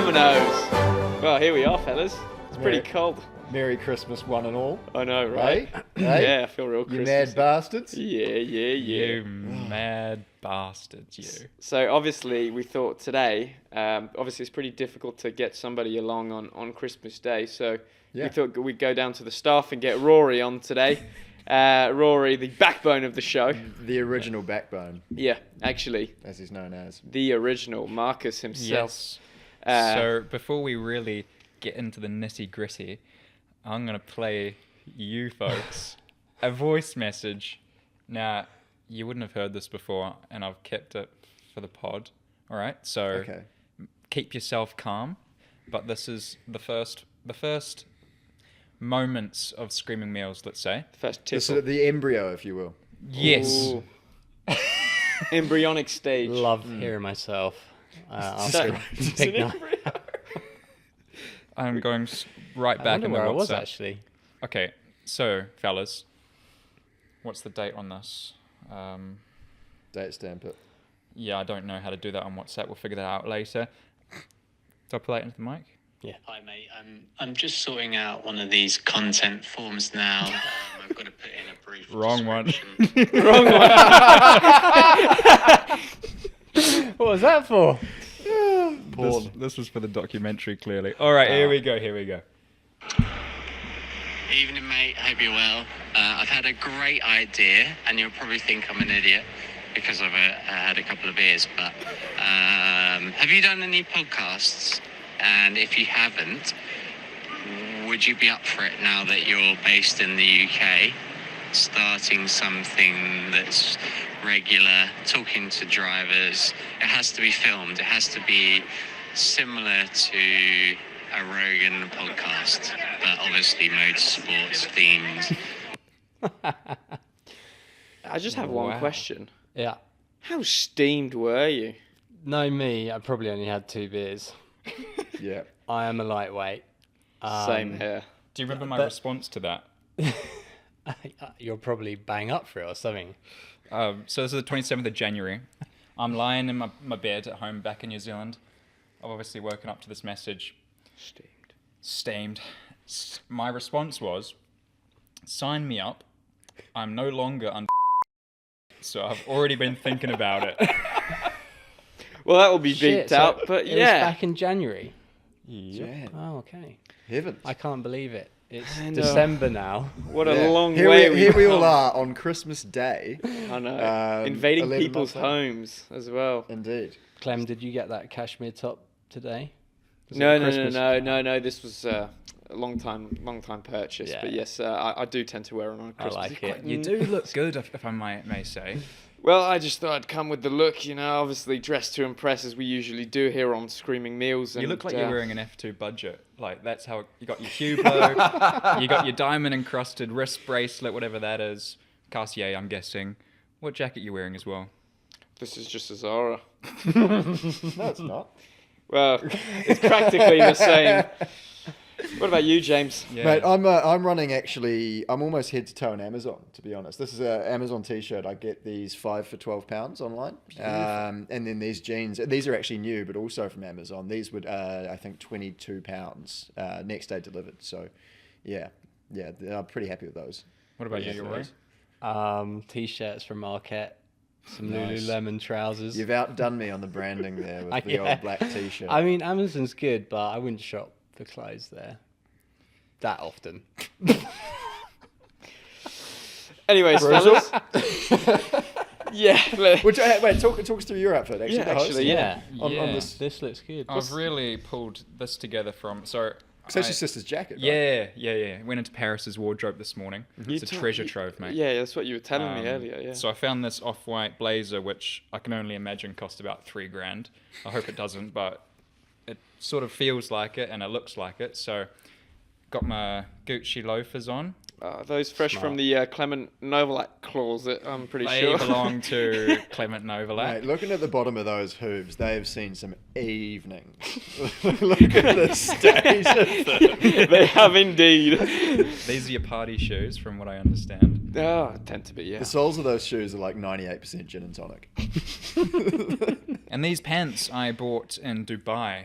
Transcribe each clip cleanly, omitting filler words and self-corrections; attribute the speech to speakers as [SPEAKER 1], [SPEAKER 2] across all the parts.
[SPEAKER 1] Dominoes. Well, here we are, fellas. It's pretty cold.
[SPEAKER 2] Merry Christmas, one and all.
[SPEAKER 1] I know, right?
[SPEAKER 2] Hey?
[SPEAKER 1] Yeah, I feel real
[SPEAKER 2] You
[SPEAKER 1] Christmas.
[SPEAKER 2] mad bastards.
[SPEAKER 1] Yeah.
[SPEAKER 3] You mad bastards, you.
[SPEAKER 1] So obviously we thought today, obviously it's pretty difficult to get somebody along on Christmas Day. So we thought we'd go down to the staff and get Rory on today. Rory, the backbone of the show.
[SPEAKER 2] The original backbone.
[SPEAKER 1] Yeah, actually.
[SPEAKER 2] As he's known as.
[SPEAKER 1] The original Marcus himself.
[SPEAKER 3] Yes. So before we really get into the nitty gritty, I'm going to play you folks a voice message. Now, you wouldn't have heard this before, and I've kept it for the pod. All right? So keep yourself calm. But this is the first moments of Screaming Meals, let's say.
[SPEAKER 1] First
[SPEAKER 2] This
[SPEAKER 1] tickle.
[SPEAKER 2] is the embryo, if you will.
[SPEAKER 3] Yes.
[SPEAKER 1] Embryonic stage.
[SPEAKER 4] Love hearing myself.
[SPEAKER 1] So-
[SPEAKER 4] Big night.
[SPEAKER 3] I'm going right
[SPEAKER 4] I
[SPEAKER 3] back
[SPEAKER 4] wonder
[SPEAKER 3] in the
[SPEAKER 4] where I was
[SPEAKER 3] WhatsApp.
[SPEAKER 4] actually.
[SPEAKER 3] Okay, so, fellas, what's the date on this?
[SPEAKER 2] Date stamp it.
[SPEAKER 3] Yeah, I don't know how to do that on WhatsApp. We'll figure that out later. Do I play it into the mic?
[SPEAKER 4] Yeah.
[SPEAKER 5] Hi mate, I'm just sorting out one of these content forms now. I've got to put in a brief
[SPEAKER 3] Wrong one.
[SPEAKER 5] description.
[SPEAKER 1] Wrong one.
[SPEAKER 4] What was that for?
[SPEAKER 3] This was for the documentary, clearly. All right, here we go.
[SPEAKER 5] Evening mate, hope you're well. I've had a great idea, and you'll probably think I'm an idiot because I've had a couple of beers, but have you done any podcasts? And if you haven't, would you be up for it now that you're based in the UK? Starting something that's regular, talking to drivers. It has to be filmed. It has to be similar to a Rogan podcast, but obviously motorsports themed.
[SPEAKER 1] I just have one
[SPEAKER 3] Wow.
[SPEAKER 1] question.
[SPEAKER 4] Yeah.
[SPEAKER 1] How steamed were you?
[SPEAKER 4] No, me. I probably only had 2 beers.
[SPEAKER 2] Yeah.
[SPEAKER 4] I am a lightweight.
[SPEAKER 1] Same here.
[SPEAKER 3] Do you remember my
[SPEAKER 4] But-
[SPEAKER 3] response to that?
[SPEAKER 4] You'll probably bang up for it or something.
[SPEAKER 3] So this is the 27th of January. I'm lying in my bed at home back in New Zealand. I've obviously woken up to this message. Steamed. My response was, sign me up. I'm no longer under so I've already been thinking about it.
[SPEAKER 1] Well, that will be
[SPEAKER 4] Shit,
[SPEAKER 1] beeped
[SPEAKER 4] so
[SPEAKER 1] out, but
[SPEAKER 4] it was
[SPEAKER 1] yeah.
[SPEAKER 4] back in January.
[SPEAKER 2] Jan.
[SPEAKER 4] Oh, okay.
[SPEAKER 2] Heavens.
[SPEAKER 4] I can't believe it. It's
[SPEAKER 1] I know.
[SPEAKER 4] December now.
[SPEAKER 1] What a
[SPEAKER 2] Yeah.
[SPEAKER 1] long
[SPEAKER 2] Here
[SPEAKER 1] way
[SPEAKER 2] here we all
[SPEAKER 1] come.
[SPEAKER 2] are on Christmas Day.
[SPEAKER 1] I know. Invading
[SPEAKER 2] 11
[SPEAKER 1] people's
[SPEAKER 2] months later.
[SPEAKER 1] homes as well.
[SPEAKER 2] Indeed.
[SPEAKER 4] Clem, did you get that cashmere top today? Was it
[SPEAKER 1] No,
[SPEAKER 4] a
[SPEAKER 1] no,
[SPEAKER 4] Christmas-
[SPEAKER 1] no. This was a long time purchase.
[SPEAKER 4] Yeah.
[SPEAKER 1] But yes, I do tend to wear them on
[SPEAKER 4] I
[SPEAKER 1] Christmas.
[SPEAKER 4] like
[SPEAKER 1] It's
[SPEAKER 4] it.
[SPEAKER 1] quite-
[SPEAKER 3] You do look good, if I may say.
[SPEAKER 1] Well, I just thought I'd come with the look, obviously dressed to impress as we usually do here on Screaming Meals.
[SPEAKER 3] You
[SPEAKER 1] And,
[SPEAKER 3] look like you're wearing an F2 budget. Like, that's how you got your Hublot, you got your diamond encrusted wrist bracelet, whatever that is. Cartier, I'm guessing. What jacket you wearing as well?
[SPEAKER 1] This is just a Zara.
[SPEAKER 2] No, it's not.
[SPEAKER 1] Well, it's practically the same. What about you, James?
[SPEAKER 3] Yeah.
[SPEAKER 2] Mate, I'm running actually. I'm almost head to toe on Amazon, to be honest. This is an Amazon T-shirt. I get these 5 for £12 online, and then these jeans. These are actually new, but also from Amazon. These would I think £22 next day delivered. So, yeah, I'm pretty happy with those.
[SPEAKER 3] What about
[SPEAKER 2] Yeah,
[SPEAKER 3] you,
[SPEAKER 2] for
[SPEAKER 3] Rory?
[SPEAKER 2] those.
[SPEAKER 4] T-shirts from Marquette. Some
[SPEAKER 2] Nice.
[SPEAKER 4] Lululemon trousers.
[SPEAKER 2] You've outdone me on the branding there with the
[SPEAKER 4] Yeah.
[SPEAKER 2] old black T-shirt.
[SPEAKER 4] I mean, Amazon's good, but I wouldn't shop for clothes there that often.
[SPEAKER 1] Anyways, fellas. Yeah.
[SPEAKER 2] Which wait, talk us through your outfit. Actually,
[SPEAKER 1] Yeah,
[SPEAKER 2] the host.
[SPEAKER 1] actually, yeah.
[SPEAKER 2] On
[SPEAKER 3] Yeah.
[SPEAKER 2] this
[SPEAKER 4] looks good.
[SPEAKER 3] I've really pulled this together from... So,
[SPEAKER 2] Because that's your sister's jacket. Right?
[SPEAKER 3] Yeah. Went into Paris's wardrobe this morning. It's a treasure trove, mate.
[SPEAKER 1] Yeah, that's what you were telling me earlier. Yeah.
[SPEAKER 3] So I found this off-white blazer, which I can only imagine cost about $3,000. I hope it doesn't, but it sort of feels like it and it looks like it. So got my Gucci loafers on.
[SPEAKER 1] Those fresh from the Clement Novalak closet, I'm pretty
[SPEAKER 3] They
[SPEAKER 1] sure.
[SPEAKER 3] belong to Clement Novalak.
[SPEAKER 2] Mate, looking at the bottom of those hooves, they have seen some evenings. Look at the state of them.
[SPEAKER 1] They have indeed.
[SPEAKER 3] These are your party shoes, from what I understand.
[SPEAKER 1] Oh, tend to be, yeah.
[SPEAKER 2] The soles of those shoes are like 98% gin and tonic.
[SPEAKER 3] And these pants I bought in Dubai.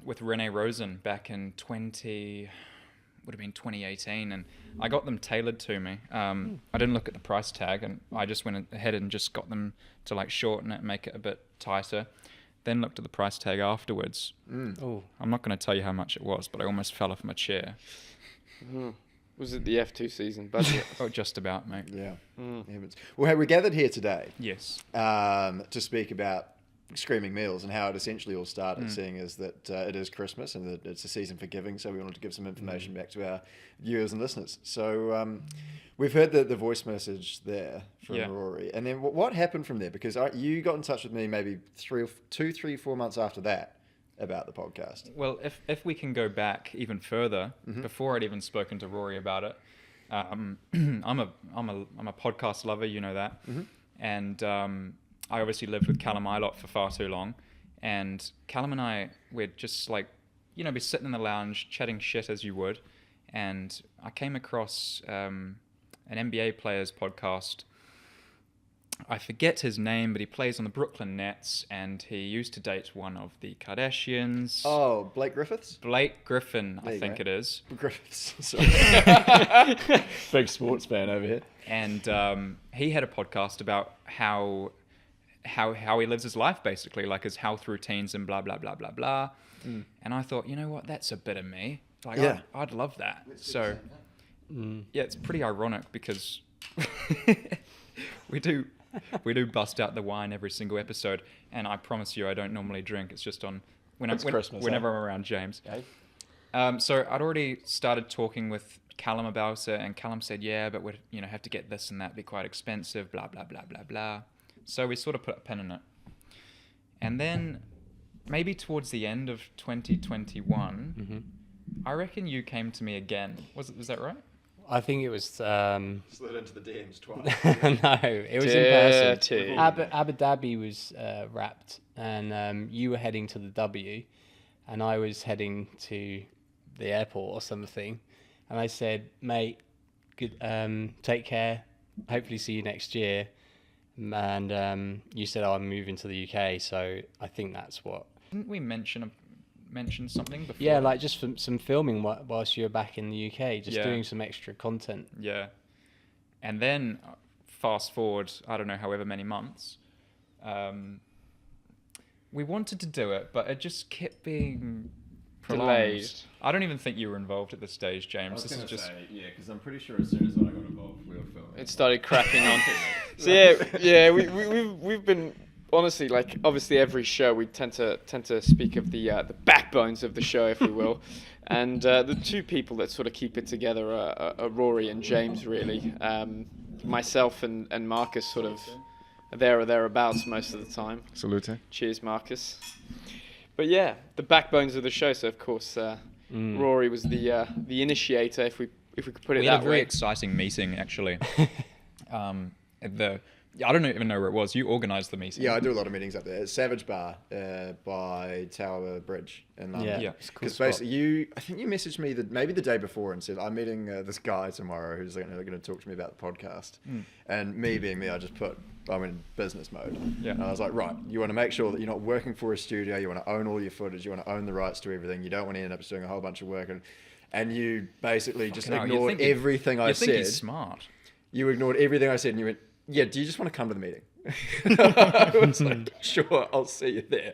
[SPEAKER 3] with Rene Rosen back in 2018, and I got them tailored to me. I didn't look at the price tag, and I just went ahead and just got them to like shorten it, make it a bit tighter. Then looked at the price tag afterwards.
[SPEAKER 4] Oh,
[SPEAKER 3] I'm not going to tell you how much it was, but I almost fell off my chair.
[SPEAKER 1] Was it the F2 season budget?
[SPEAKER 3] Oh, just about, mate.
[SPEAKER 2] Yeah. Heavens. Well, hey, we're gathered here today
[SPEAKER 3] Yes.
[SPEAKER 2] to speak about Screaming Meals and how it essentially all started, seeing as that it is Christmas and that it's a season for giving, so we wanted to give some information back to our viewers and listeners. So we've heard the voice message there from Rory. And then what happened from there? Because you got in touch with me maybe 4 months after that about the podcast.
[SPEAKER 3] Well, if we can go back even further, before I'd even spoken to Rory about it, I'm a podcast lover, you know that, and I obviously lived with Callum a lot for far too long, and Callum and I, we'd just like, be sitting in the lounge chatting shit as you would, and I came across an NBA player's podcast. I forget his name, but he plays on the Brooklyn Nets, and he used to date one of the Kardashians.
[SPEAKER 2] Oh, Blake Griffiths?
[SPEAKER 3] Blake Griffin, I think it is.
[SPEAKER 2] Griffiths. Sorry. Big sports fan over here.
[SPEAKER 3] And he had a podcast about how he lives his life, basically, like his health routines and blah, blah, blah, blah, blah. And I thought, you know what, that's a bit of me. Like,
[SPEAKER 2] Yeah.
[SPEAKER 3] I'd love that. So, yeah, it's pretty ironic because we do bust out the wine every single episode, and I promise you I don't normally drink. It's just on whenever I'm around James.
[SPEAKER 2] Okay.
[SPEAKER 3] So I'd already started talking with Callum about it, and Callum said, yeah, but we'd have to get this and that, be quite expensive, blah, blah, blah, blah, blah. So we sort of put a pin in it. And then maybe towards the end of 2021, I reckon you came to me again. Was that right?
[SPEAKER 4] I think it was.
[SPEAKER 2] Slid into the DMs twice.
[SPEAKER 4] No, it was in person.
[SPEAKER 1] Dirty.
[SPEAKER 4] Abu Dhabi was wrapped, and you were heading to the W, and I was heading to the airport or something. And I said, mate, good, take care. Hopefully see you next year. And you said, oh, I'm moving to the UK. So I think that's what.
[SPEAKER 3] Didn't we mention something before?
[SPEAKER 4] Yeah, like just some filming whilst you were back in the UK, just
[SPEAKER 3] Yeah.
[SPEAKER 4] doing some extra content.
[SPEAKER 3] Yeah. And then fast forward, I don't know, however many months, we wanted to do it, but it just kept being prolonged.
[SPEAKER 1] Delayed.
[SPEAKER 3] I don't even think you were involved at this stage, James.
[SPEAKER 2] This is just because I'm pretty sure as soon as I got involved, we were filming.
[SPEAKER 1] It started cracking on. So we've been honestly, like, obviously every show we tend to speak of the backbones of the show, if we will, and the two people that sort of keep it together are Rory and James, really. Myself and Marcus sort of are there or thereabouts most of the time.
[SPEAKER 2] Salute.
[SPEAKER 1] Cheers, Marcus. But yeah, the backbones of the show. So of course, Rory was the initiator, if we could put it
[SPEAKER 3] We
[SPEAKER 1] that
[SPEAKER 3] had a very
[SPEAKER 1] way.
[SPEAKER 3] exciting meeting, actually. I don't even know where it was. You organised the meeting.
[SPEAKER 2] Yeah, I do a lot of meetings up there. It's Savage Bar by Tower Bridge in London.
[SPEAKER 3] Yeah.
[SPEAKER 4] It's a cool
[SPEAKER 2] Because
[SPEAKER 4] spot.
[SPEAKER 2] basically, I think you messaged me maybe the day before and said, I'm meeting this guy tomorrow who's going to talk to me about the podcast. And me being me, I just put, I'm in business mode.
[SPEAKER 3] Yeah.
[SPEAKER 2] And I was like, right, you want to make sure that you're not working for a studio. You want to own all your footage. You want to own the rights to everything. You don't want to end up just doing a whole bunch of work. And you basically just
[SPEAKER 3] Fucking hell,
[SPEAKER 2] ignored everything I
[SPEAKER 3] You think
[SPEAKER 2] said.
[SPEAKER 3] he's smart.
[SPEAKER 2] You ignored everything I said and you went, yeah, do you just want to come to the meeting? I was like, sure, I'll see you there.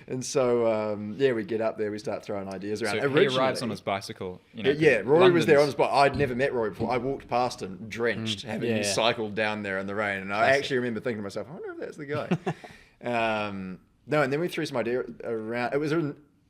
[SPEAKER 2] And so, we get up there, we start throwing ideas around.
[SPEAKER 3] So he arrives on his bicycle.
[SPEAKER 2] Yeah, Rory was there on the
[SPEAKER 3] London's-
[SPEAKER 2] spot. I'd never met Rory before. I walked past him drenched, having cycled down there in the rain. And I actually remember thinking to myself, I wonder if that's the guy. No, and then we threw some idea around. It was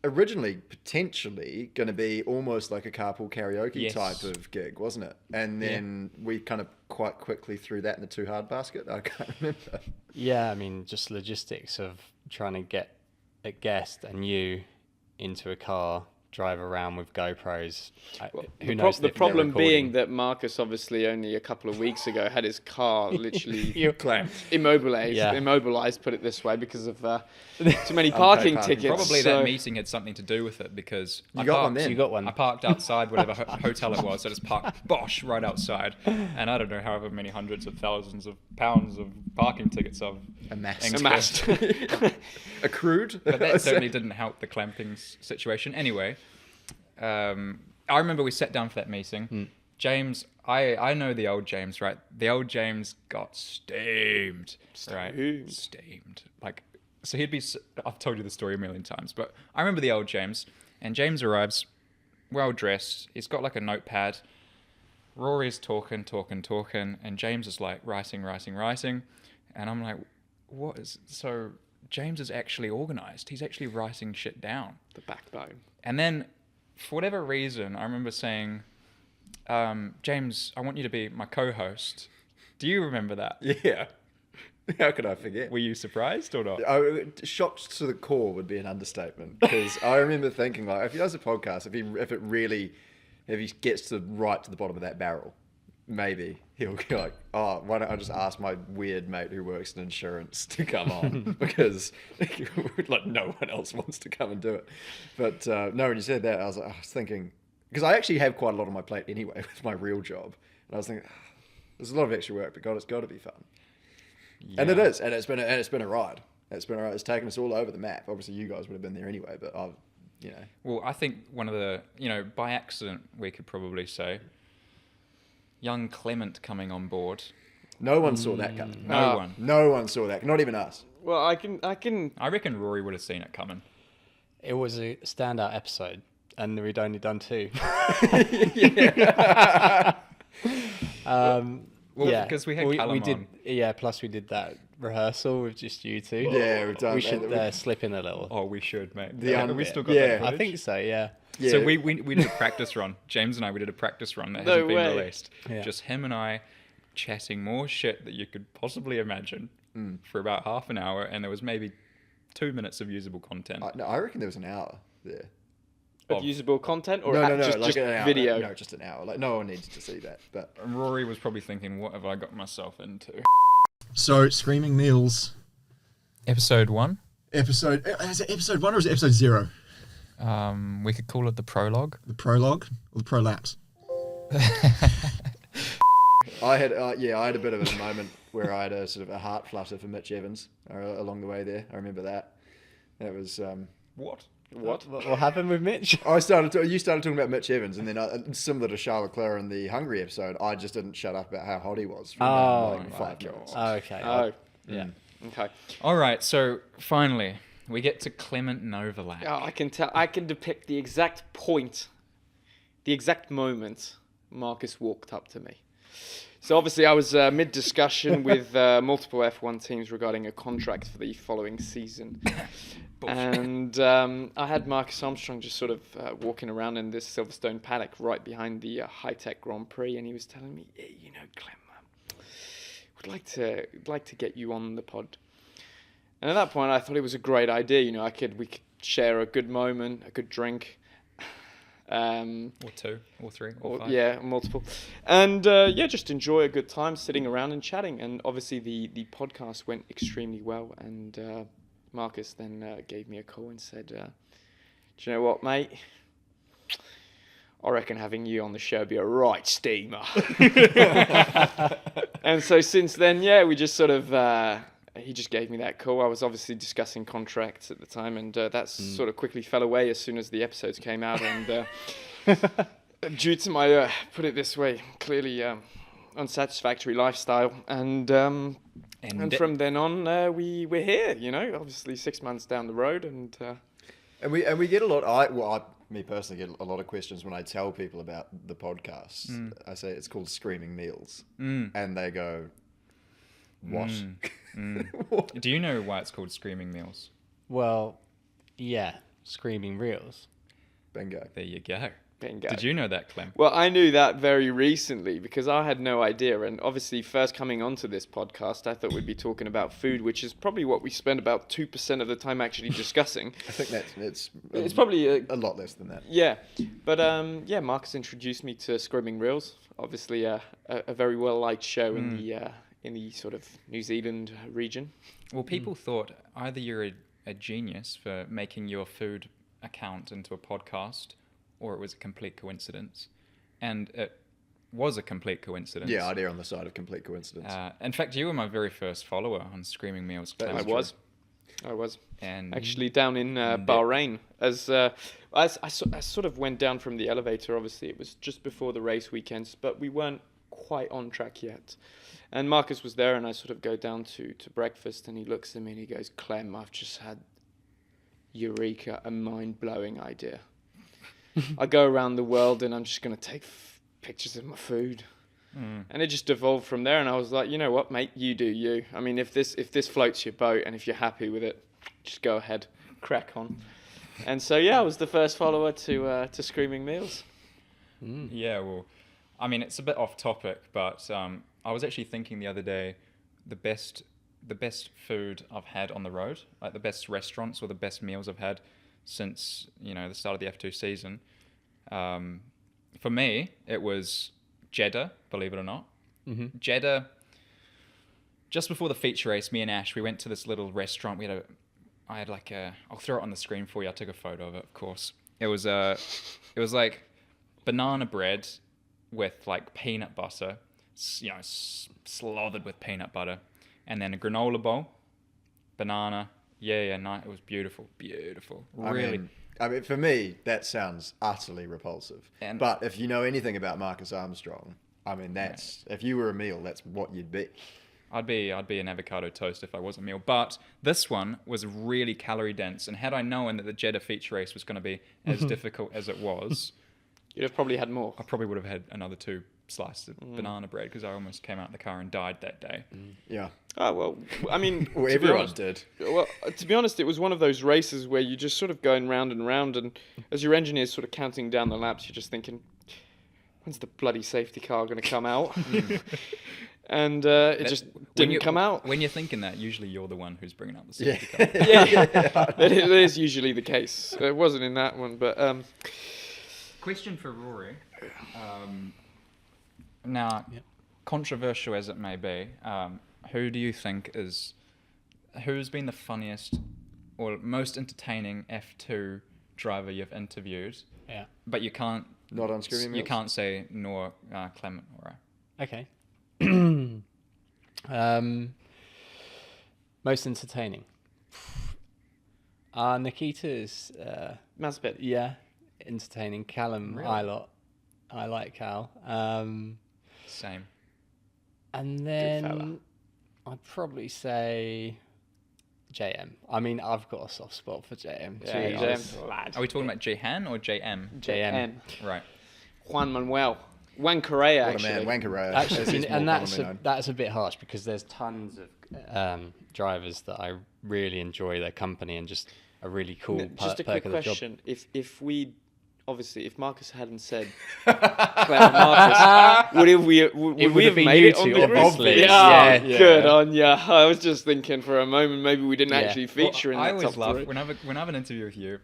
[SPEAKER 2] originally potentially going to be almost like a carpool karaoke type of gig, wasn't it? And then we kind of quite quickly threw that in the too hard basket. I can't remember.
[SPEAKER 4] Yeah, I mean, just logistics of trying to get a guest and you into a car drive around with GoPros.
[SPEAKER 1] Well,
[SPEAKER 4] Who knows?
[SPEAKER 1] the
[SPEAKER 4] if they're
[SPEAKER 1] problem being
[SPEAKER 4] recording.
[SPEAKER 1] that Marcus obviously only a couple of weeks ago had his car literally
[SPEAKER 2] Clamped.
[SPEAKER 1] immobilized, put it this way, because of too many parking
[SPEAKER 2] parking.
[SPEAKER 1] tickets.
[SPEAKER 3] Probably
[SPEAKER 1] so,
[SPEAKER 3] that meeting had something to do with it because
[SPEAKER 2] You got one then?
[SPEAKER 4] You got one.
[SPEAKER 3] I parked outside whatever hotel it was. So I just parked bosh right outside, and I don't know however many hundreds of thousands of pounds of parking tickets I've
[SPEAKER 2] Amassed. Accrued.
[SPEAKER 3] But that certainly didn't help the clamping situation. Anyway, I remember we sat down for that meeting. James, I know the old James, right? The old James got steamed. Right? Steamed. Like, so he'd be, I've told you the story a million times, but I remember the old James, and James arrives well dressed. He's got like a notepad. Rory's talking, and James is like writing. And I'm like, what is, so James is actually organized. He's actually writing shit down.
[SPEAKER 1] the backbone.
[SPEAKER 3] And then, for whatever reason, I remember saying, James, I want you to be my co-host. Do you remember that?
[SPEAKER 2] Yeah. How could I forget?
[SPEAKER 3] Were you surprised or not?
[SPEAKER 2] Shocked to the core would be an understatement, because I remember thinking, like, if he does a podcast, if he gets right to the bottom of that barrel, maybe he'll be like, oh, why don't I just ask my weird mate who works in insurance to come on, because like no one else wants to come and do it. But no, when you said that, I was thinking, because I actually have quite a lot on my plate anyway with my real job, and I was thinking, there's a lot of extra work, but God, it's got to be fun.
[SPEAKER 3] Yeah.
[SPEAKER 2] And it is, and it's been a ride. It's been a ride. It's taken us all over the map. Obviously, you guys would have been there anyway, but I've,
[SPEAKER 3] Well, I think one of the, by accident, we could probably say, young Clement coming on board.
[SPEAKER 2] no one saw that coming.
[SPEAKER 3] No one.
[SPEAKER 2] No one saw that. Not even us.
[SPEAKER 1] Well, I can.
[SPEAKER 3] I reckon Rory would have seen it coming.
[SPEAKER 4] It was a standout episode, and we'd only done 2.
[SPEAKER 3] Well, because we had Callum
[SPEAKER 4] we did,
[SPEAKER 3] on.
[SPEAKER 4] yeah. Plus, we did that rehearsal with just you two.
[SPEAKER 2] Yeah, we've done.
[SPEAKER 4] We should slip in a little.
[SPEAKER 3] Oh, we should, mate.
[SPEAKER 2] The
[SPEAKER 3] we still got
[SPEAKER 2] yeah.
[SPEAKER 3] that
[SPEAKER 4] I
[SPEAKER 3] footage?
[SPEAKER 4] think so. Yeah.
[SPEAKER 2] Yeah.
[SPEAKER 3] So we did a practice run. James and I, we did a practice run that
[SPEAKER 1] No
[SPEAKER 3] hasn't been
[SPEAKER 1] way.
[SPEAKER 3] released.
[SPEAKER 4] Yeah.
[SPEAKER 3] Just him and I chatting more shit that you could possibly imagine for about half an hour, and there was maybe 2 minutes of usable content.
[SPEAKER 2] I reckon there was an hour there.
[SPEAKER 1] Of usable content or
[SPEAKER 2] No,
[SPEAKER 1] just
[SPEAKER 2] like an hour.
[SPEAKER 1] video?
[SPEAKER 2] No, just an hour. Like no one needs to see that. But
[SPEAKER 3] And Rory was probably thinking, what have I got myself into?
[SPEAKER 6] So, Screaming Meals,
[SPEAKER 3] Episode 1.
[SPEAKER 6] is it episode 1 or is it episode 0?
[SPEAKER 3] We could call it the prologue.
[SPEAKER 6] The prologue or the prolapse?
[SPEAKER 2] I had a bit of a moment where I had a sort of a heart flutter for Mitch Evans along the way there. I remember that. That was.
[SPEAKER 1] What?
[SPEAKER 4] What happened with Mitch?
[SPEAKER 2] You started talking about Mitch Evans, and then similar to Charlotte Clare in the Hungry episode, I just didn't shut up about how hot he was for
[SPEAKER 4] Oh,
[SPEAKER 2] 5 minutes.
[SPEAKER 4] Oh, okay.
[SPEAKER 1] Oh,
[SPEAKER 4] Yeah.
[SPEAKER 1] okay.
[SPEAKER 3] All right, so finally, we get to Clement Novalak.
[SPEAKER 1] Oh, I can tell. I can depict the exact point, the exact moment Marcus walked up to me. So obviously, I was mid-discussion with multiple F1 teams regarding a contract for the following season. And I had Marcus Armstrong just sort of walking around in this Silverstone paddock right behind the high-tech Grand Prix, and he was telling me, yeah, Clem, would like to get you on the pod. And at that point, I thought it was a great idea. We could share a good moment, a good drink.
[SPEAKER 3] Or 2, or 3, or 5.
[SPEAKER 1] Yeah, multiple. And just enjoy a good time sitting around and chatting. And obviously the podcast went extremely well. And Marcus then gave me a call and said, do you know what, mate? I reckon having you on the show would be a right steamer. And so since then, we just sort of... he just gave me that call. I was obviously discussing contracts at the time, and that sort of quickly fell away as soon as the episodes came out. And due to my, put it this way, clearly unsatisfactory lifestyle, and from then on, we're here. Obviously 6 months down the road, and
[SPEAKER 2] we get a lot. Me personally get a lot of questions when I tell people about the podcast. I say it's called Screaming Meals, and they go, "What?" What?
[SPEAKER 3] Do you know why it's called Screaming Meals?
[SPEAKER 4] Well, yeah. Screaming Reels.
[SPEAKER 2] Bingo.
[SPEAKER 3] There you go.
[SPEAKER 1] Bingo.
[SPEAKER 3] Did you know that, Clem?
[SPEAKER 1] Well, I knew that very recently because I had no idea. And obviously, first coming onto this podcast, I thought we'd be talking about food, which is probably what we spend about 2% of the time actually discussing.
[SPEAKER 2] I think it's
[SPEAKER 1] probably
[SPEAKER 2] a lot less than that.
[SPEAKER 1] Yeah. But Marcus introduced me to Screaming Reels. Obviously, a very well-liked show in the sort of New Zealand region.
[SPEAKER 3] Well, people thought either you're a genius for making your food account into a podcast, or it was a complete coincidence. And it was a complete coincidence.
[SPEAKER 2] Yeah, I'd err on the side of complete coincidence.
[SPEAKER 3] In fact, you were my very first follower on Screaming Meals. Clem.
[SPEAKER 1] I was.
[SPEAKER 3] And
[SPEAKER 1] Actually down in Bahrain. As I sort of went down from the elevator, obviously. It was just before the race weekends, but we weren't quite on track yet. And Marcus was there, and I sort of go down to breakfast, and he looks at me and he goes, Clem, I've just had eureka, a mind-blowing idea. I go around the world and I'm just going to take pictures of my food. And it just evolved from there. And I was like, you know what, mate, you do you. I mean, if this floats your boat and if you're happy with it, just go ahead, crack on. And so, I was the first follower to Screaming Meals.
[SPEAKER 3] Yeah, well, I mean, it's a bit off topic, but I was actually thinking the other day, the best food I've had on the road, like the best restaurants or the best meals I've had since, the start of the F2 season. For me, it was Jeddah, believe it or not. Mm-hmm. Jeddah, just before the feature race, me and Ash, we went to this little restaurant. I'll throw it on the screen for you. I took a photo of it, of course. It was like banana bread with like peanut butter, slathered with peanut butter, and then a granola bowl, banana. No, it was beautiful. Really.
[SPEAKER 2] I mean, for me, that sounds utterly repulsive. But if you know anything about Marcus Armstrong, I mean, if you were a meal, that's what you'd be.
[SPEAKER 3] I'd be an avocado toast if I was a meal. But this one was really calorie dense, and had I known that the Jeddah feature race was going to be as difficult as it was,
[SPEAKER 1] you'd have probably had more.
[SPEAKER 3] I probably would have had another 2 slices of banana bread because I almost came out of the car and died that day.
[SPEAKER 2] Yeah.
[SPEAKER 1] Oh, well, I mean...
[SPEAKER 2] well, everyone did.
[SPEAKER 1] Well, to be honest, it was one of those races where you're just sort of going round and round, and as your engineer's sort of counting down the laps, you're just thinking, when's the bloody safety car going to come out? And it just didn't come out.
[SPEAKER 3] When you're thinking that, usually you're the one who's bringing out the safety car.
[SPEAKER 1] It is usually the case. It wasn't in that one, but...
[SPEAKER 3] Question for Rory. Now, controversial as it may be, who do you think who's been the funniest or most entertaining F2 driver you've interviewed?
[SPEAKER 4] Yeah.
[SPEAKER 3] But you can't...
[SPEAKER 2] Not on Screaming Meals?
[SPEAKER 3] You can't say nor Clement Novalak.
[SPEAKER 4] Okay. Most entertaining. Nikita's...
[SPEAKER 1] Mazepin.
[SPEAKER 4] Yeah, entertaining. Callum,
[SPEAKER 3] Really?
[SPEAKER 4] I like Cal.
[SPEAKER 3] Same.
[SPEAKER 4] And
[SPEAKER 1] fella.
[SPEAKER 4] then I'd probably say JM. I mean, I've got a soft spot for JM.
[SPEAKER 1] Yeah,
[SPEAKER 4] Jeez.
[SPEAKER 1] JM's a lad.
[SPEAKER 3] Are we talking about Jehan or JM?
[SPEAKER 4] JM.
[SPEAKER 3] Right.
[SPEAKER 1] Juan Manuel. Juan Correa,
[SPEAKER 2] What
[SPEAKER 1] actually.
[SPEAKER 2] a man, Wankeray.
[SPEAKER 4] Actually, and that's a bit harsh because there's tons of drivers that I really enjoy their company and just a really cool
[SPEAKER 1] Just a
[SPEAKER 4] perk
[SPEAKER 1] quick
[SPEAKER 4] of the job.
[SPEAKER 1] question. If Marcus hadn't said Clement Marcus, would we have
[SPEAKER 4] been
[SPEAKER 1] made
[SPEAKER 4] you
[SPEAKER 1] it on
[SPEAKER 4] two,
[SPEAKER 1] the grid?
[SPEAKER 4] obviously.
[SPEAKER 1] Yeah,
[SPEAKER 4] Yeah.
[SPEAKER 1] good on ya. I was just thinking for a moment maybe we didn't actually feature in
[SPEAKER 3] I
[SPEAKER 1] that
[SPEAKER 3] always
[SPEAKER 1] top
[SPEAKER 3] love
[SPEAKER 1] 3.
[SPEAKER 3] when I have an interview with you.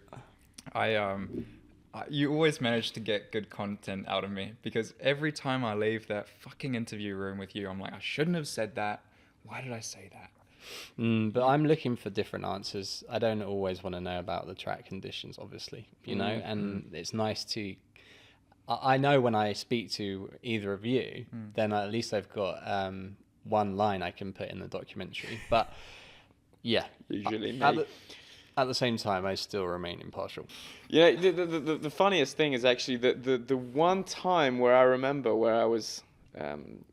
[SPEAKER 3] You always manage to get good content out of me because every time I leave that fucking interview room with you, I'm like, I shouldn't have said that. Why did I say that?
[SPEAKER 4] But I'm looking for different answers. I don't always want to know about the track conditions, obviously, and it's nice to... I know when I speak to either of you, then at least I've got one line I can put in the documentary. But, yeah.
[SPEAKER 1] Usually me.
[SPEAKER 4] At the same time, I still remain impartial.
[SPEAKER 1] Yeah, the funniest thing is actually the one time where I remember where I was...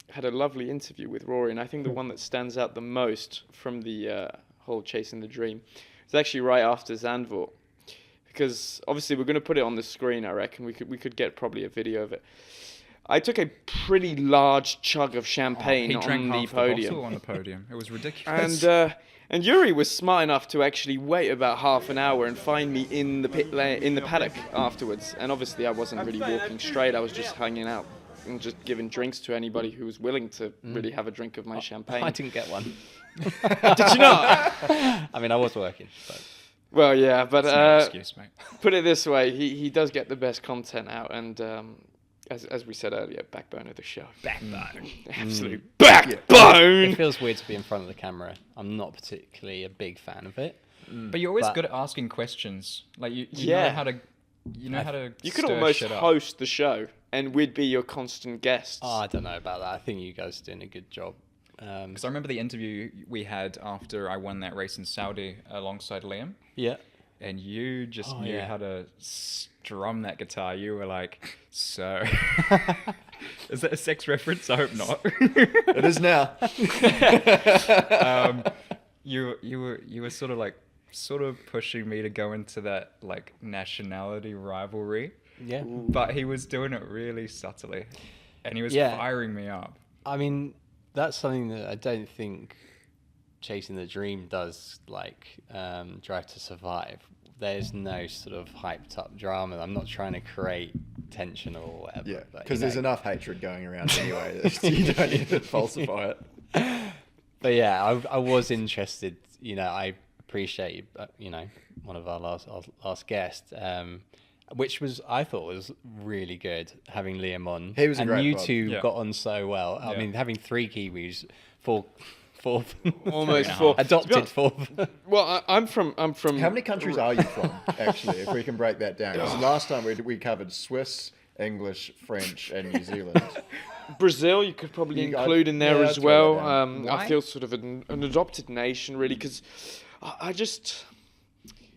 [SPEAKER 1] had a lovely interview with Rory, and I think the one that stands out the most from the whole Chasing the Dream is actually right after Zandvoort, because obviously we're going to put it on the screen. I reckon we could get probably a video of it. I took a pretty large chug of champagne
[SPEAKER 3] He
[SPEAKER 1] on
[SPEAKER 3] drank
[SPEAKER 1] the
[SPEAKER 3] half
[SPEAKER 1] podium.
[SPEAKER 3] the bottle on the podium. It was ridiculous.
[SPEAKER 1] And Yuri was smart enough to actually wait about half an hour and find me in the in the paddock afterwards. And obviously I wasn't really walking straight. I was just hanging out and just giving drinks to anybody who was willing to really have a drink of my champagne.
[SPEAKER 4] I didn't get one.
[SPEAKER 1] Did you not?
[SPEAKER 4] I mean, I was working, but
[SPEAKER 1] Well, yeah, but
[SPEAKER 3] It's no excuse, mate.
[SPEAKER 1] put it this way, he does get the best content out, and as we said earlier, backbone of the show.
[SPEAKER 4] backbone.
[SPEAKER 1] Absolute backbone!
[SPEAKER 4] It feels weird to be in front of the camera. I'm not particularly a big fan of it.
[SPEAKER 3] But you're always
[SPEAKER 4] But-
[SPEAKER 3] good at asking questions. Like you
[SPEAKER 1] Yeah.
[SPEAKER 3] know how to,
[SPEAKER 1] You could
[SPEAKER 3] stir
[SPEAKER 1] almost
[SPEAKER 3] shit up.
[SPEAKER 1] host the show, and we'd be your constant guests.
[SPEAKER 4] Oh, I don't know about that. I think you guys are doing a good job.
[SPEAKER 3] Because I remember the interview we had after I won that race in Saudi alongside Liam,
[SPEAKER 4] Yeah.
[SPEAKER 3] and you just
[SPEAKER 4] Oh,
[SPEAKER 3] knew
[SPEAKER 4] yeah.
[SPEAKER 3] how to strum that guitar. You were like, so. Is that a sex reference? I hope not.
[SPEAKER 2] It is now.
[SPEAKER 3] You were sort of pushing me to go into that like nationality rivalry,
[SPEAKER 4] Yeah.
[SPEAKER 3] but he was doing it really subtly, and he was
[SPEAKER 4] Yeah.
[SPEAKER 3] firing me up.
[SPEAKER 4] I mean, that's something that I don't think Chasing the Dream does, like Drive to Survive. There's no sort of hyped up drama. I'm not trying to create tension or whatever.
[SPEAKER 2] Yeah,
[SPEAKER 4] but,
[SPEAKER 2] because
[SPEAKER 4] you
[SPEAKER 2] there's
[SPEAKER 4] know.
[SPEAKER 2] enough hatred going around anyway. You don't need to falsify it.
[SPEAKER 4] But yeah, I was interested. You know, I appreciate one of our last guests, which I thought was really good having Liam on.
[SPEAKER 2] He was a
[SPEAKER 4] and
[SPEAKER 2] great
[SPEAKER 4] you
[SPEAKER 2] pod.
[SPEAKER 4] two
[SPEAKER 3] Yeah.
[SPEAKER 4] got on so well. I
[SPEAKER 3] Yeah.
[SPEAKER 4] mean, having 3 Kiwis, four,
[SPEAKER 1] Almost
[SPEAKER 3] Three and a
[SPEAKER 1] four.
[SPEAKER 3] half.
[SPEAKER 4] adopted 4.
[SPEAKER 1] Well, I'm from.
[SPEAKER 2] How many countries are you from, actually, if we can break that down? 'Cause last time we covered Swiss, English, French, and New Zealand.
[SPEAKER 1] Brazil, you could probably
[SPEAKER 2] You got-
[SPEAKER 1] include in there
[SPEAKER 2] yeah,
[SPEAKER 1] as
[SPEAKER 2] I'd throw that
[SPEAKER 1] well.
[SPEAKER 2] down.
[SPEAKER 1] I
[SPEAKER 3] Why?
[SPEAKER 1] feel sort of an adopted nation, really, because I just.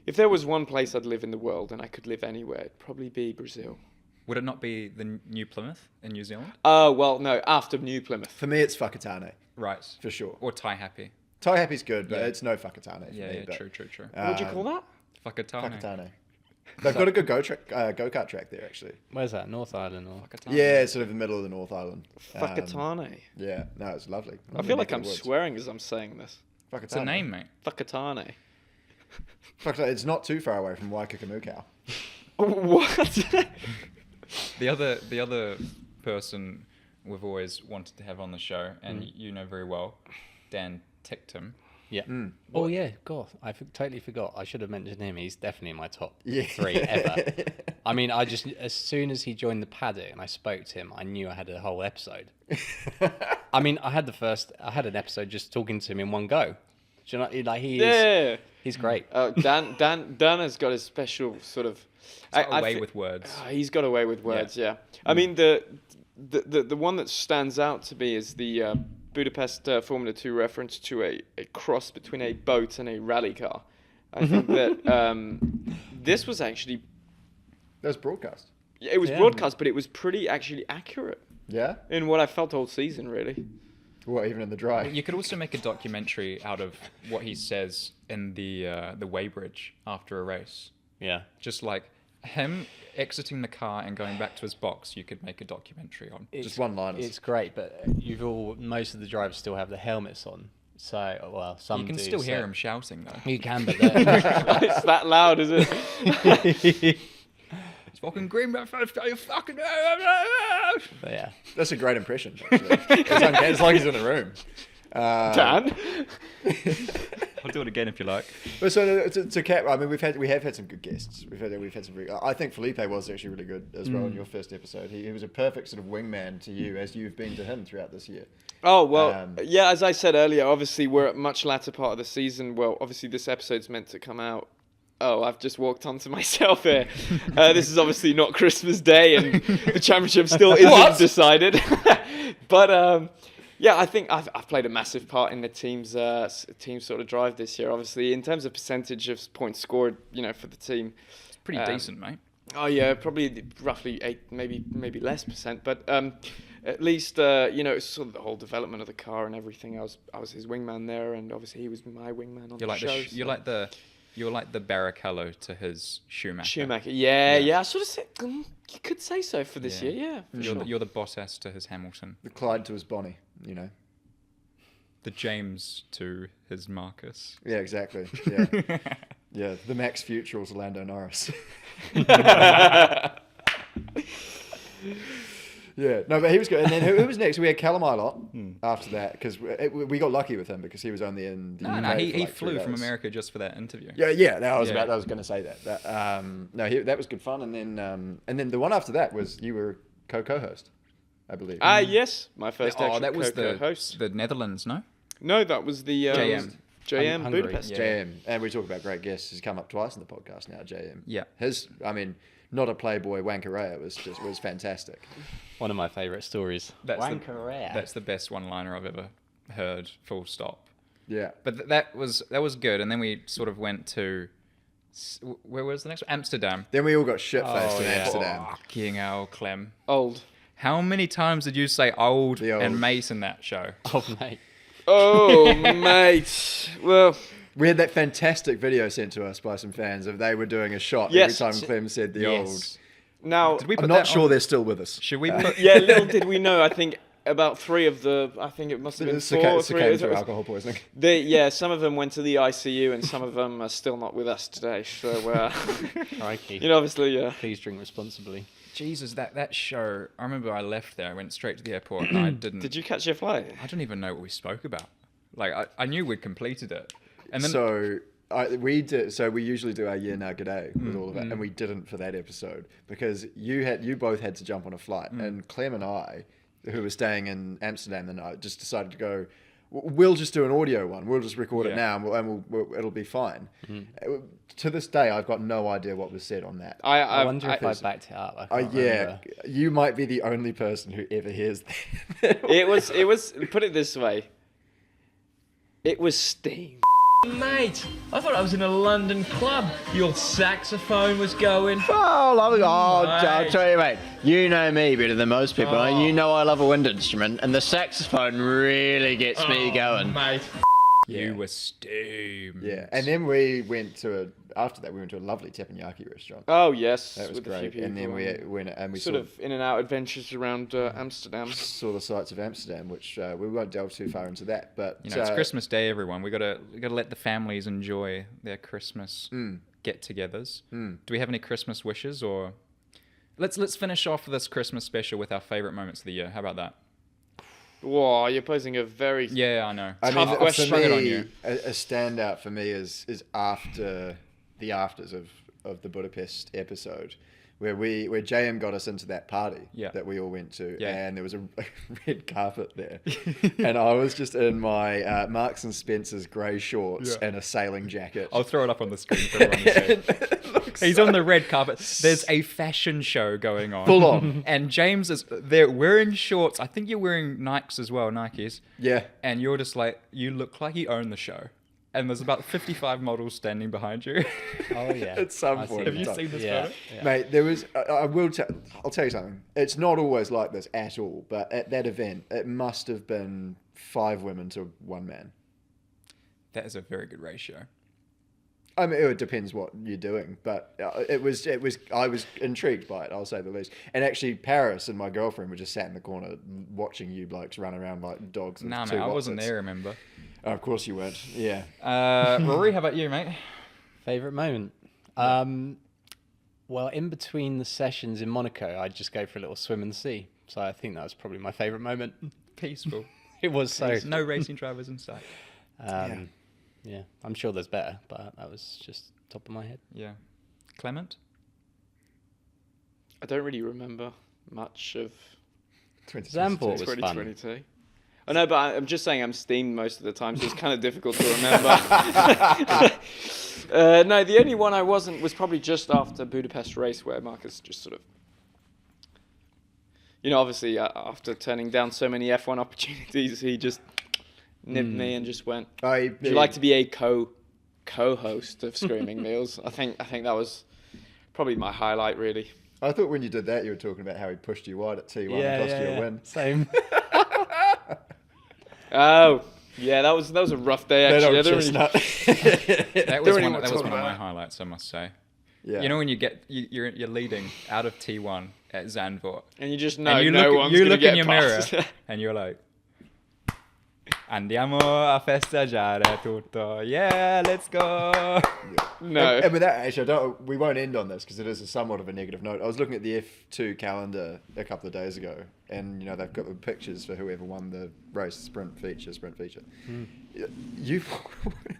[SPEAKER 1] If there was one place I'd live in the world and I could live anywhere, it'd probably be Brazil.
[SPEAKER 3] Would it not be the New Plymouth in New Zealand?
[SPEAKER 1] Oh, well, no, after New Plymouth.
[SPEAKER 2] For me, it's Whakatane,
[SPEAKER 3] Right.
[SPEAKER 2] for sure.
[SPEAKER 3] Or Tai Happy.
[SPEAKER 2] Tai Happy's good, but
[SPEAKER 3] Yeah.
[SPEAKER 2] it's no Whakatane for
[SPEAKER 3] Yeah,
[SPEAKER 2] me.
[SPEAKER 3] yeah,
[SPEAKER 2] but,
[SPEAKER 3] true.
[SPEAKER 1] What do you call that?
[SPEAKER 3] Whakatane.
[SPEAKER 2] Whakatane. They've got a good go-kart track there, actually.
[SPEAKER 4] Where's that? North Island or?
[SPEAKER 3] Whakatane.
[SPEAKER 2] Yeah, it's sort of the middle of the North Island.
[SPEAKER 1] Whakatane.
[SPEAKER 2] Yeah, no, it's lovely.
[SPEAKER 1] I feel like I'm
[SPEAKER 2] Woods.
[SPEAKER 1] swearing as I'm saying this.
[SPEAKER 2] Whakatane.
[SPEAKER 3] It's a name, mate.
[SPEAKER 1] Whakatane.
[SPEAKER 2] Whakatane, it's not too far away from Waikakamukau.
[SPEAKER 1] What?
[SPEAKER 3] The other person we've always wanted to have on the show, and you know very well, Dan Tictum.
[SPEAKER 4] Yeah. Oh yeah, God, totally forgot. I should have mentioned him. He's definitely in my top
[SPEAKER 2] Yeah.
[SPEAKER 4] 3 ever. I mean, as soon as he joined the paddock and I spoke to him, I knew I had a whole episode. I mean, I had an episode just talking to him in one go. Do you know, like
[SPEAKER 1] Yeah.
[SPEAKER 4] he's great.
[SPEAKER 1] Dan has got his special sort of.
[SPEAKER 3] Got away with words.
[SPEAKER 1] He's got away with words. Yeah. I mean the one that stands out to me is the Budapest Formula 2 reference to a cross between a boat and a rally car. I think that this was actually.
[SPEAKER 2] That was broadcast.
[SPEAKER 1] It was
[SPEAKER 4] Yeah.
[SPEAKER 1] broadcast, but it was pretty actually accurate
[SPEAKER 2] Yeah?
[SPEAKER 1] in what I felt all season, really.
[SPEAKER 2] What, even in the dry?
[SPEAKER 3] You could also make a documentary out of what he says in the weighbridge after a race.
[SPEAKER 4] Yeah.
[SPEAKER 3] Just like him exiting the car and going back to his box, you could make a documentary on.
[SPEAKER 2] Just one-liners.
[SPEAKER 4] It's great, but most of the drivers still have the helmets on. So, well, some
[SPEAKER 3] You can
[SPEAKER 4] do,
[SPEAKER 3] still hear
[SPEAKER 4] so-
[SPEAKER 3] him shouting though.
[SPEAKER 4] You can, but they're-
[SPEAKER 1] It's that loud, is it?
[SPEAKER 3] It's fucking green, you fucking.
[SPEAKER 4] but yeah.
[SPEAKER 2] That's a great impression, actually. It's like he's in a room.
[SPEAKER 1] Dan?
[SPEAKER 3] I'll do it again if you like.
[SPEAKER 2] But so to cap, I mean, we have had some good guests. We've had some. I think Felipe was actually really good as well in your first episode. He was a perfect sort of wingman to you, as you've been to him throughout this year.
[SPEAKER 1] Oh, well,
[SPEAKER 2] Um,
[SPEAKER 1] yeah, as I said earlier, obviously we're at much latter part of the season. Well, obviously this episode's meant to come out. Oh, I've just walked onto myself here. This is obviously not Christmas Day and the championship still isn't decided. But, yeah, I think I've played a massive part in the team's sort of drive this year. Obviously, in terms of percentage of points scored, for the team.
[SPEAKER 3] It's pretty decent, mate.
[SPEAKER 1] Oh yeah, probably roughly 8, maybe less percent. But at least it's sort of the whole development of the car and everything. I was his wingman there, and obviously he was my wingman on
[SPEAKER 3] You're
[SPEAKER 1] the
[SPEAKER 3] like
[SPEAKER 1] show.
[SPEAKER 3] you're like the You're like the Barrichello to his Schumacher.
[SPEAKER 1] Schumacher. Yeah. I sort of said you could say so for this year. Yeah, for sure.
[SPEAKER 3] You're the Bottas to his Hamilton.
[SPEAKER 2] The Clyde to his Bonnie,
[SPEAKER 3] The James to his Marcus.
[SPEAKER 2] Yeah, exactly. Yeah. Yeah, the Max Futurals Lando Norris. Yeah, no, but he was good. And then who was next? We had Callum after that, because we got lucky with him because he was only in the UK.
[SPEAKER 3] No, he
[SPEAKER 2] for like 3
[SPEAKER 3] flew from
[SPEAKER 2] days.
[SPEAKER 3] America just for that interview.
[SPEAKER 2] Yeah. I was
[SPEAKER 3] Yeah.
[SPEAKER 2] going to say that. That was good fun. And then the one after that was you were co-host, I believe.
[SPEAKER 1] Yes, my first actual
[SPEAKER 3] that was
[SPEAKER 1] co-host.
[SPEAKER 3] the Netherlands, no?
[SPEAKER 1] No, that was the JM
[SPEAKER 4] Hungary.
[SPEAKER 1] Budapest.
[SPEAKER 3] Yeah.
[SPEAKER 2] JM, and we talk about great guests. He's come up twice in the podcast now. JM.
[SPEAKER 3] Yeah.
[SPEAKER 2] Not a playboy wankerea. It was fantastic.
[SPEAKER 4] One of my favourite stories.
[SPEAKER 3] That's the best one-liner I've ever heard. Full stop.
[SPEAKER 2] Yeah.
[SPEAKER 3] But that was good, and then we sort of went to where was the next one? Amsterdam.
[SPEAKER 2] Then we all got shit-faced in
[SPEAKER 4] yeah.
[SPEAKER 2] Amsterdam.
[SPEAKER 3] Fucking hell, Clem.
[SPEAKER 1] Old.
[SPEAKER 3] How many times did you say old
[SPEAKER 2] The old.
[SPEAKER 3] and mate in that show?
[SPEAKER 4] Oh, mate.
[SPEAKER 1] Oh, mate. Well,
[SPEAKER 2] We had that fantastic video sent to us by some fans of they were doing a shot
[SPEAKER 1] Yes.
[SPEAKER 2] every time Clem said the old.
[SPEAKER 1] now,
[SPEAKER 3] Did we
[SPEAKER 2] I'm
[SPEAKER 3] put
[SPEAKER 2] not
[SPEAKER 3] that
[SPEAKER 2] sure
[SPEAKER 3] on?
[SPEAKER 2] they're still with us.
[SPEAKER 3] Should we put?
[SPEAKER 1] yeah, little did we know. I think about 3 of the. I think it must have been 4 or 3.
[SPEAKER 2] Succumbed to alcohol poisoning.
[SPEAKER 1] Some of them went to the ICU, and some of them are still not with us today. So,
[SPEAKER 4] Crikey.
[SPEAKER 1] obviously,
[SPEAKER 4] Please drink responsibly.
[SPEAKER 3] Jesus, that show. I remember I left there. I went straight to the airport, and I didn't.
[SPEAKER 1] Did you catch your flight?
[SPEAKER 3] I don't even know what we spoke about. Like I knew we'd completed it, and then
[SPEAKER 2] we did. So we usually do our year now g'day with all of it, and we didn't for that episode because you both had to jump on a flight, and Clem and I, who were staying in Amsterdam the night, just decided to go. We'll just do an audio one. We'll just record it now, and it'll be fine. To this day, I've got no idea what was said on that.
[SPEAKER 4] I wonder if I backed it up. I can't remember.
[SPEAKER 2] You might be the only person who ever hears that.
[SPEAKER 1] It was. Put it this way. It was steam.
[SPEAKER 7] Mate, I thought I was in a London club. Your saxophone was going.
[SPEAKER 8] I'll tell you, mate. You know me better than most people, and you know I love a wind instrument, and the saxophone really gets me going.
[SPEAKER 7] Mate.
[SPEAKER 3] you were steamed.
[SPEAKER 2] Yeah, and then after that we went to a lovely teppanyaki restaurant.
[SPEAKER 1] Oh yes,
[SPEAKER 2] That was
[SPEAKER 1] with a few
[SPEAKER 2] great.
[SPEAKER 1] people
[SPEAKER 2] And then we went and we
[SPEAKER 1] sort of in and out adventures around Amsterdam.
[SPEAKER 2] saw the sights of Amsterdam, which we won't delve too far into that. But
[SPEAKER 3] It's Christmas Day, everyone. We gotta let the families enjoy their Christmas get-togethers. Do we have any Christmas wishes, or let's finish off this Christmas special with our favorite moments of the year? How about that?
[SPEAKER 1] Whoa, you're posing a very
[SPEAKER 3] Yeah, I know.
[SPEAKER 2] I
[SPEAKER 1] Tough
[SPEAKER 2] mean,
[SPEAKER 1] question.
[SPEAKER 2] for
[SPEAKER 3] Sprung it on
[SPEAKER 2] me,
[SPEAKER 3] you.
[SPEAKER 2] a standout for me is after the afters of the Budapest episode, where JM got us into that party that we all went to, and there was a red carpet there, and I was just in my Marks and Spencer's grey shorts and a sailing jacket.
[SPEAKER 3] I'll throw it up on the screen for everyone to see. He's on the red carpet. There's a fashion show going on.
[SPEAKER 2] Full on.
[SPEAKER 3] And James is there wearing shorts. I think you're wearing Nikes as well, Nikes.
[SPEAKER 2] Yeah.
[SPEAKER 3] And you're just like, you look like you own the show. And there's about 55 models standing behind you.
[SPEAKER 4] Oh, yeah.
[SPEAKER 2] At some
[SPEAKER 4] I've
[SPEAKER 2] point.
[SPEAKER 3] Have you
[SPEAKER 2] in time.
[SPEAKER 3] seen this
[SPEAKER 4] Yeah.
[SPEAKER 3] photo?
[SPEAKER 4] Yeah.
[SPEAKER 2] Mate, there was. I'll tell you something. It's not always like this at all. But at that event, it must have been 5 women to 1 man.
[SPEAKER 3] That is a very good ratio.
[SPEAKER 2] I mean, it depends what you're doing, but it was. I was intrigued by it. I'll say the least. And actually, Paris and my girlfriend were just sat in the corner watching you blokes run around like dogs.
[SPEAKER 3] Nah,
[SPEAKER 2] with 2
[SPEAKER 3] mate, I wasn't
[SPEAKER 2] Wotsits.
[SPEAKER 3] there, remember?
[SPEAKER 2] Oh, of course you weren't. Yeah.
[SPEAKER 3] Rory, how about you, mate?
[SPEAKER 4] Favourite moment? Well, in between the sessions in Monaco, I'd just go for a little swim in the sea. So I think that was probably my favourite moment.
[SPEAKER 3] Peaceful.
[SPEAKER 4] It was so.
[SPEAKER 3] There's no racing drivers in sight.
[SPEAKER 4] Yeah, I'm sure there's better, but that was just top of my head.
[SPEAKER 3] Yeah. Clement?
[SPEAKER 1] I don't really remember much of
[SPEAKER 4] Zandvoort was fun.
[SPEAKER 1] 2022. Oh no, but I'm just saying I'm steamed most of the time, so it's kind of difficult to remember. No, the only one I wasn't was probably just after Budapest race, where Marcus just sort of, obviously after turning down so many F1 opportunities, he just nipped me and just went, would you like to be a co-host of Screaming Meals? I think that was probably my highlight, really.
[SPEAKER 2] I thought when you did that, you were talking about how he pushed you wide at T1 and cost you a win.
[SPEAKER 4] Same.
[SPEAKER 1] Oh, Yeah, that was a rough day
[SPEAKER 2] That
[SPEAKER 1] actually.
[SPEAKER 2] old
[SPEAKER 1] I don't really-
[SPEAKER 2] chestnut.
[SPEAKER 3] That was
[SPEAKER 2] Don't
[SPEAKER 3] one,
[SPEAKER 2] even
[SPEAKER 3] that was
[SPEAKER 2] talk
[SPEAKER 3] one of my
[SPEAKER 2] about
[SPEAKER 3] highlights, I must say.
[SPEAKER 2] Yeah.
[SPEAKER 3] You know when you're leading out of T1 at Zandvoort,
[SPEAKER 1] and you just know
[SPEAKER 3] and you
[SPEAKER 1] no
[SPEAKER 3] look,
[SPEAKER 1] one's
[SPEAKER 3] you
[SPEAKER 1] gonna
[SPEAKER 3] look
[SPEAKER 1] get
[SPEAKER 3] in your mirror
[SPEAKER 1] past.
[SPEAKER 3] and you're like, andiamo a festeggiare tutto. Yeah, let's go.
[SPEAKER 1] No.
[SPEAKER 2] And with that, actually, we won't end on this because it is somewhat of a negative note. I was looking at the F2 calendar a couple of days ago, and they've got the pictures for whoever won the race, sprint feature. You've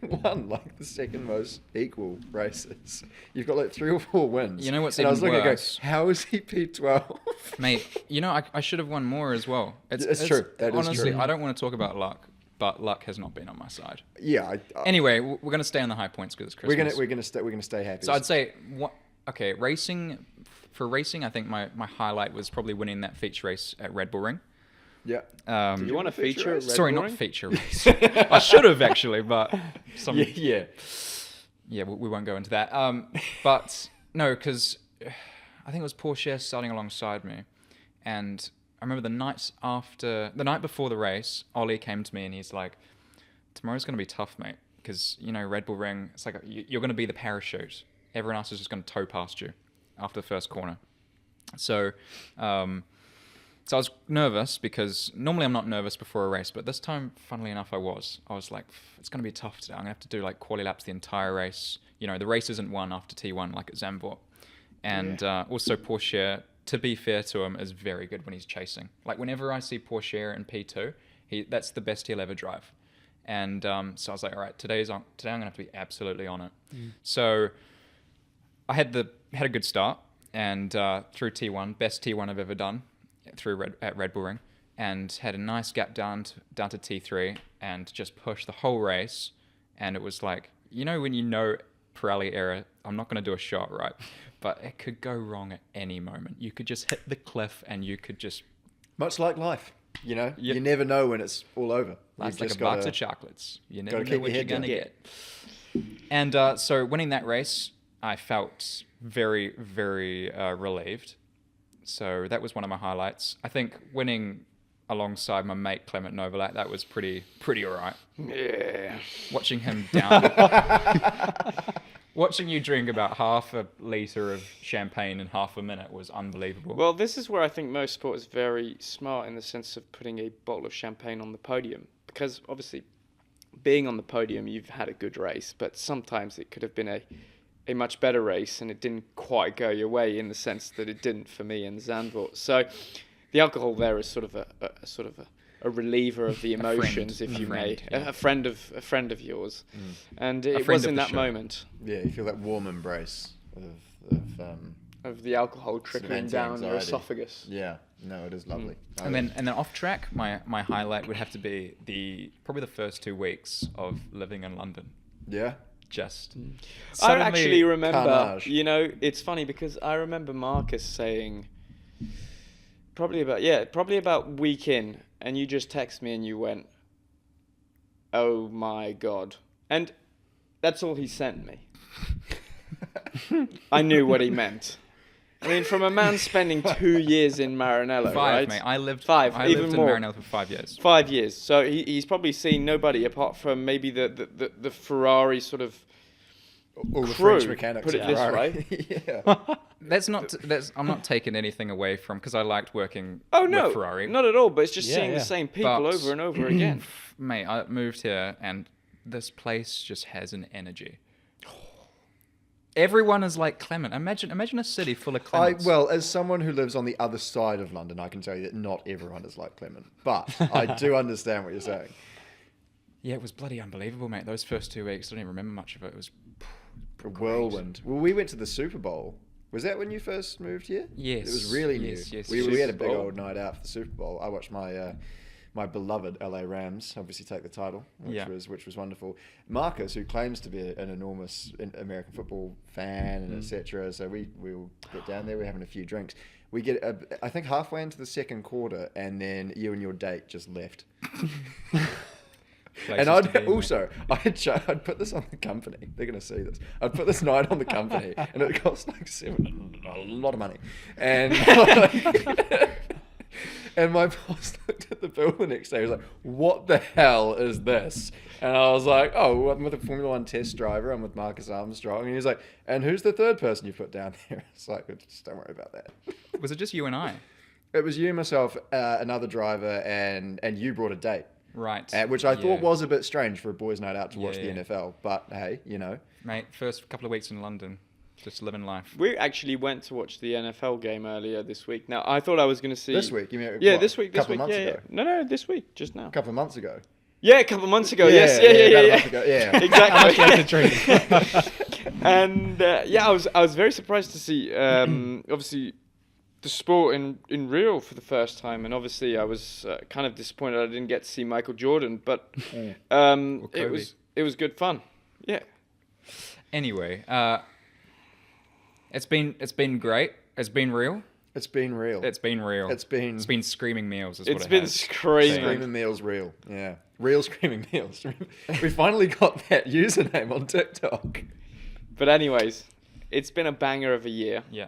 [SPEAKER 2] won like the second most equal races. You've got like 3 or 4 wins.
[SPEAKER 3] You know what's
[SPEAKER 2] and I was
[SPEAKER 3] even
[SPEAKER 2] looking at
[SPEAKER 3] worse?
[SPEAKER 2] how is he P12?
[SPEAKER 3] Mate, I should have won more as well.
[SPEAKER 2] It's true. That is
[SPEAKER 3] honestly,
[SPEAKER 2] true.
[SPEAKER 3] I don't want to talk about luck, but luck has not been on my side.
[SPEAKER 2] Yeah.
[SPEAKER 3] Anyway, we're going to stay on the high points because it's Christmas.
[SPEAKER 2] we're gonna stay happy.
[SPEAKER 3] So I'd say racing. I think my highlight was probably winning that feature race at Red Bull Ring.
[SPEAKER 2] Yeah.
[SPEAKER 1] Do you want a feature? Red
[SPEAKER 3] Sorry,
[SPEAKER 1] Bull
[SPEAKER 3] not
[SPEAKER 1] Ring?
[SPEAKER 3] feature race. I should have actually, but
[SPEAKER 2] Yeah.
[SPEAKER 3] yeah, we won't go into that. But no, because I think it was Porsche starting alongside me, and I remember the night before the race, Ollie came to me and he's like, "Tomorrow's going to be tough, mate, because Red Bull Ring. It's like you're going to be the parachute. Everyone else is just going to tow past you after the first corner." So I was nervous because normally I'm not nervous before a race, but this time, funnily enough, I was. I was like, it's going to be tough today. I'm going to have to do like quali laps the entire race. The race isn't won after T1 like at Zandvoort. And also Porsche, to be fair to him, is very good when he's chasing. Like whenever I see Porsche in P2, that's the best he'll ever drive. And so I was like, all right, today I'm going to have to be absolutely on it. So I had a good start and through T1, best T1 I've ever done. At Red Bull Ring, and had a nice gap down to T3 and just pushed the whole race. And it was like, when Pirelli error, I'm not going to do a shot, right? But it could go wrong at any moment. You could just hit the cliff and you could just...
[SPEAKER 2] Much like life, you never know when it's all over.
[SPEAKER 3] Life's
[SPEAKER 2] You've
[SPEAKER 3] like
[SPEAKER 2] just
[SPEAKER 3] a box
[SPEAKER 2] gotta-
[SPEAKER 3] of chocolates. You never
[SPEAKER 2] gotta
[SPEAKER 3] know
[SPEAKER 2] keep
[SPEAKER 3] what
[SPEAKER 2] your
[SPEAKER 3] you're
[SPEAKER 2] head
[SPEAKER 3] going to
[SPEAKER 2] down.
[SPEAKER 3] get. And so winning that race, I felt very, very relieved. So that was one of my highlights. I think winning alongside my mate Clement Novalak, that was pretty all right.
[SPEAKER 1] Yeah.
[SPEAKER 3] Watching him down, watching you drink about half a litre of champagne in half a minute was unbelievable.
[SPEAKER 1] Well, this is where I think most sport is very smart in the sense of putting a bottle of champagne on the podium. Because obviously, being on the podium, you've had a good race, but sometimes it could have been a much better race and it didn't quite go your way in the sense that it didn't for me in Zandvoort. So the alcohol there is sort of a reliever of the emotions, if you may. A friend of yours. And it was in that moment.
[SPEAKER 2] Yeah, you feel that warm embrace
[SPEAKER 1] of the alcohol trickling down your
[SPEAKER 2] anxiety.
[SPEAKER 1] esophagus.
[SPEAKER 2] Yeah, no, it is lovely.
[SPEAKER 3] And then off track, my highlight would have to be probably the first 2 weeks of living in London.
[SPEAKER 2] Yeah.
[SPEAKER 3] Just
[SPEAKER 1] I actually remember,
[SPEAKER 2] carnage.
[SPEAKER 1] It's funny because I remember Marcus saying probably about week in, and you just text me and you went, "Oh my God." And that's all he sent me. I knew what he meant. I mean, from a man spending 2 years in Maranello,
[SPEAKER 3] 5,
[SPEAKER 1] right?
[SPEAKER 3] mate. I lived
[SPEAKER 1] even
[SPEAKER 3] in
[SPEAKER 1] more.
[SPEAKER 3] Maranello for 5 years.
[SPEAKER 1] 5 years. So he's probably seen nobody apart from maybe the Ferrari sort of
[SPEAKER 2] All the
[SPEAKER 1] crew,
[SPEAKER 2] French mechanics.
[SPEAKER 1] put it
[SPEAKER 2] at
[SPEAKER 1] this
[SPEAKER 2] Ferrari.
[SPEAKER 1] way.
[SPEAKER 3] I'm not taking anything away from, because I liked working
[SPEAKER 1] Oh no,
[SPEAKER 3] with Ferrari.
[SPEAKER 1] not at all. But it's just seeing
[SPEAKER 4] yeah.
[SPEAKER 1] the same people
[SPEAKER 3] But-
[SPEAKER 1] over and over again.
[SPEAKER 3] Mate, I moved here and this place just has an energy. Everyone is like Clement. Imagine a city full of Clements.
[SPEAKER 2] As someone who lives on the other side of London, I can tell you that not everyone is like Clement. But I do understand what you're saying.
[SPEAKER 3] Yeah, it was bloody unbelievable, mate. Those first 2 weeks, I don't even remember much of it. It was
[SPEAKER 2] A whirlwind. Well, we went to the Super Bowl. Was that when you first moved here?
[SPEAKER 3] Yes.
[SPEAKER 2] It was really new.
[SPEAKER 3] Yes.
[SPEAKER 2] We had a big
[SPEAKER 1] Super Bowl.
[SPEAKER 2] old night out for the Super Bowl. I watched my beloved LA Rams obviously take the title, which was wonderful. Marcus, who claims to be an enormous American football fan and etc. So we will get down there. We're having a few drinks. We get, I think, halfway into the second quarter, and then you and your date just left. And I'd put this on the company. They're going to see this. I'd put this night on the company, and it cost like a lot of money. And And my boss looked at the bill the next day. He was like, "What the hell is this?" And I was like, "Oh, I'm with a Formula One test driver. I'm with Marcus Armstrong." And he was like, "And who's the third person you put down there?" It's like, just don't worry about that.
[SPEAKER 3] Was it just you and I?
[SPEAKER 2] It was you, myself, another driver, and you brought a date.
[SPEAKER 3] Right.
[SPEAKER 2] Which I thought was a bit strange for a boys' night out to watch the
[SPEAKER 3] Yeah.
[SPEAKER 2] NFL. But hey,
[SPEAKER 3] Mate, first couple of weeks in London, just living life.
[SPEAKER 1] We actually went to watch the NFL game earlier this week. Now, I thought I was going to see...
[SPEAKER 2] This week? You mean,
[SPEAKER 1] Yeah,
[SPEAKER 2] what,
[SPEAKER 1] this week.
[SPEAKER 2] a couple of months ago?
[SPEAKER 1] No, this week, just now.
[SPEAKER 2] A couple of months ago.
[SPEAKER 1] Yeah, a couple of months ago.
[SPEAKER 2] Yeah,
[SPEAKER 1] Yes,
[SPEAKER 2] about a
[SPEAKER 1] yeah.
[SPEAKER 2] month ago, yeah.
[SPEAKER 1] Exactly. And I was very surprised to see, obviously, the sport in real for the first time, and obviously I was kind of disappointed I didn't get to see Michael Jordan, but it was good fun. Yeah.
[SPEAKER 3] Anyway, it's been great. It's been real.
[SPEAKER 2] It's been real.
[SPEAKER 3] It's been real.
[SPEAKER 2] It's been
[SPEAKER 3] screaming meals. Is
[SPEAKER 1] It's
[SPEAKER 3] what it
[SPEAKER 1] been
[SPEAKER 3] has.
[SPEAKER 1] screaming.
[SPEAKER 2] Screaming Meals real. Yeah. Real Screaming Meals. We finally got that username on TikTok.
[SPEAKER 1] But anyways, it's been a banger of a year.
[SPEAKER 3] Yeah.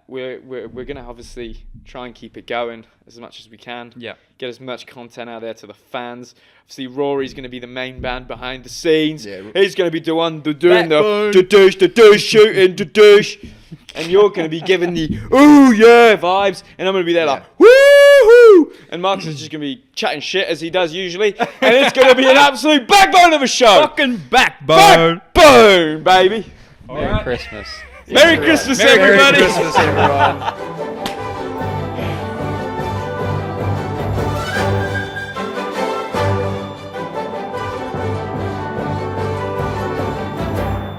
[SPEAKER 1] We're gonna obviously try and keep it going as much as we can.
[SPEAKER 3] Yeah.
[SPEAKER 1] Get as much content out there to the fans. Obviously, Rory's gonna be the main man behind the scenes.
[SPEAKER 2] Yeah.
[SPEAKER 1] He's gonna be doing the douche shooting, the douche, and you're gonna be giving the ooh yeah vibes, and I'm gonna be there like woohoo, and Marcus is just gonna be chatting shit as he does usually, and it's gonna be an absolute backbone of a show.
[SPEAKER 3] Fucking backbone.
[SPEAKER 1] Backbone, baby.
[SPEAKER 4] Merry Christmas.
[SPEAKER 1] Merry Christmas, everybody.
[SPEAKER 2] Merry Christmas, everyone.